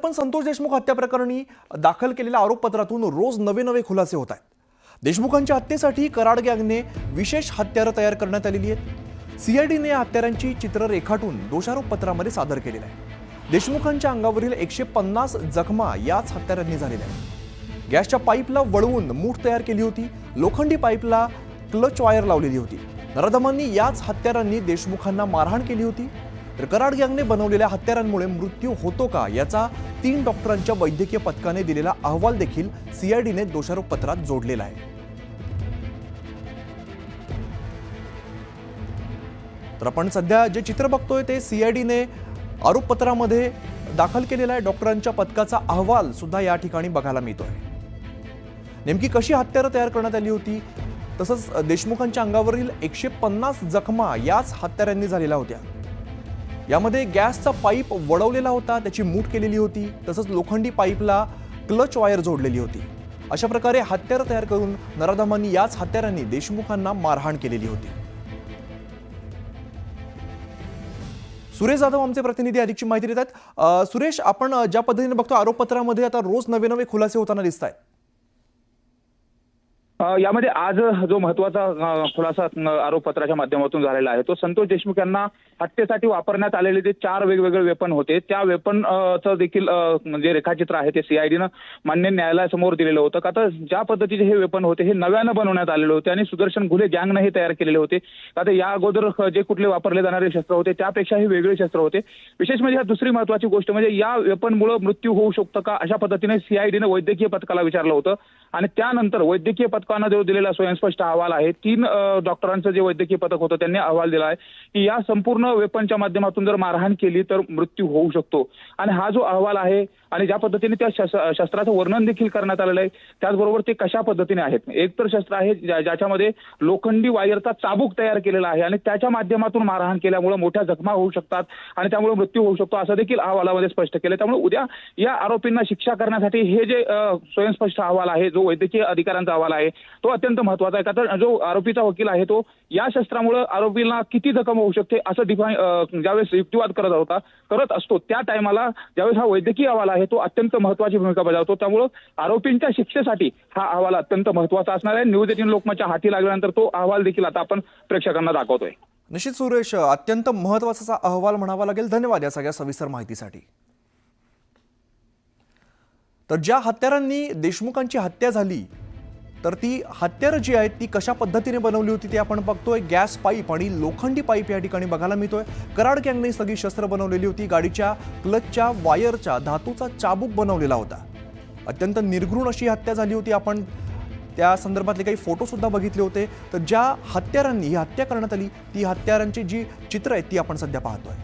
पण संतोष देशमुख हत्या प्रकरणी दाखल केलेल्या आरोपपत्रातून रोज नवे खुलासे होत आहेत. देशमुखांच्या हत्येसाठी कराड गँगने विशेष हत्यारं तयार करण्यात आलेली आहेत. सीआयडीने या हत्यारांची चित्र रेखाटून दोषारोपपत्रामध्ये सादर केलेलं आहे. देशमुखांच्या अंगावरील 150 जखमा याच हत्यारांनी झालेल्या आहेत. गॅसच्या पाईपला वळवून मूठ तयार केली होती. लोखंडी पाईपला क्लच वायर लावलेली होती. नराधमांनी याच हत्यारांनी देशमुखांना मारहाण केली होती. तर कराड गँगने बनवलेल्या हत्यारांमुळे मृत्यू होतो का याचा 3 डॉक्टरांच्या वैद्यकीय पथकाने दिलेला अहवाल देखील सीआयडीने दोषारोपपत्रात जोडलेला आहे. तर आपण सध्या जे चित्र बघतोय ते सीआयडीने आरोपपत्रामध्ये दाखल केलेला आहे. डॉक्टरांच्या पथकाचा अहवाल सुद्धा या ठिकाणी बघायला मिळतोय. नेमकी कशी हत्यारं तयार करण्यात आली होती, तसंच देशमुखांच्या अंगावरील 150 जखमा याच हत्यारांनी झालेल्या होत्या. यामध्ये गॅसचा पाईप वळवलेला होता, त्याची मूठ केलेली होती. तसंच लोखंडी पाईपला क्लच वायर जोडलेली होती. अशा प्रकारे हत्यारं तयार करून नराधमांनी याच हत्यारांनी देशमुखांना मारहाण केलेली होती. सुरेश जाधव आमचे प्रतिनिधी अधिकची माहिती देत आहेत. सुरेश, आपण ज्या पद्धतीने बघतो आरोपपत्रामध्ये आता रोज नवे खुलासे होताना दिसत आहेत. यामध्ये आज जो महत्वाचा खुलासा आरोपपत्राच्या माध्यमातून झालेला आहे तो संतोष देशमुख यांना हत्येसाठी वापरण्यात आलेले जे 4 वेगवेगळे वेपन होते त्या वेपनचं देखील जे रेखाचित्र आहे ते सीआयडीनं मान्य न्यायालयासमोर दिलेलं होतं. का तर ज्या पद्धतीचे हे वेपन होते हे नव्यानं बनवण्यात आलेले होते आणि सुदर्शन घुले गँगनं हे तयार केलेले होते. का तर या अगोदर जे कुठले वापरले जाणारे शस्त्र होते त्यापेक्षा हे वेगळे शस्त्र होते. विशेष म्हणजे दुसरी महत्वाची गोष्ट म्हणजे या वेपनमुळे मृत्यू होऊ शकतो का अशा पद्धतीने सीआयडीनं वैद्यकीय पथकाला विचारलं होतं आणि त्यानंतर वैद्यकीय पथकानं जो दिलेला स्वयंस्पष्ट अहवाल आहे 3 डॉक्टरांचं जे वैद्यकीय पथक होतं त्यांनी अहवाल दिला आहे की या संपूर्ण वेपनच्या माध्यमातून जर मारहाण केली तर मृत्यू होऊ शकतो. आणि हा जो अहवाल आहे आणि ज्या पद्धतीने त्या शस्त्राचं वर्णन देखील करण्यात आलेलं आहे त्याचबरोबर ते कशा पद्धतीने आहेत. एक तर शस्त्र आहे ज्याच्यामध्ये लोखंडी वायरचा चाबूक तयार केलेला आहे आणि त्याच्या माध्यमातून मारहाण केल्यामुळे मोठ्या जखमा होऊ शकतात आणि त्यामुळे मृत्यू होऊ शकतो असं देखील अहवालामध्ये स्पष्ट केलं. त्यामुळे उद्या या आरोपींना शिक्षा करण्यासाठी हे जे स्वयंस्पष्ट अहवाल आहे जो वैद्यकीय अधिकाऱ्यांचा अहवाल आहे तो अत्यंत महत्वाचा आहे. का तर जो आरोपीचा वकील आहे तो या शस्त्रामुळे आरोपींना किती जखम होऊ शकते असं ज्यावेळेस युक्तिवाद करत असतो त्या टायमाला ज्यावेळेस हा वैद्यकीय अहवाल आहे तो अत्यंत महत्वाची भूमिका बजावतो. त्यामुळे आरोपींच्या शिक्षेसाठी हा अहवाल अत्यंत महत्वाचा असणार आहे. न्यूज 18 लोकमतच्या हाती लागल्यानंतर तो अहवाल देखील आता आपण प्रेक्षकांना दाखवतोय. निश्चित सुरेश, अत्यंत महत्वाचा अहवाल म्हणावा लागेल. धन्यवाद या सगळ्या सविस्तर माहितीसाठी. तर ज्या हत्यारांनी देशमुखांची हत्या झाली तर ती हत्यारं जी आहेत ती कशा पद्धतीने बनवली होती ते आपण बघतोय. गॅस पाईप आणि लोखंडी पाईप या ठिकाणी बघायला मिळतोय. कराड गँगने सगळी शस्त्र बनवलेली होती. गाडीच्या क्लचच्या वायरच्या धातूचा चाबूक बनवलेला होता. अत्यंत निर्घृण अशी हत्या झाली होती. आपण त्या संदर्भातले काही फोटो सुद्धा बघितले होते. तर ज्या हत्यारांनी ही हत्या करण्यात आली ती हत्यारांची जी चित्र आहेत ती आपण सध्या पाहतोय.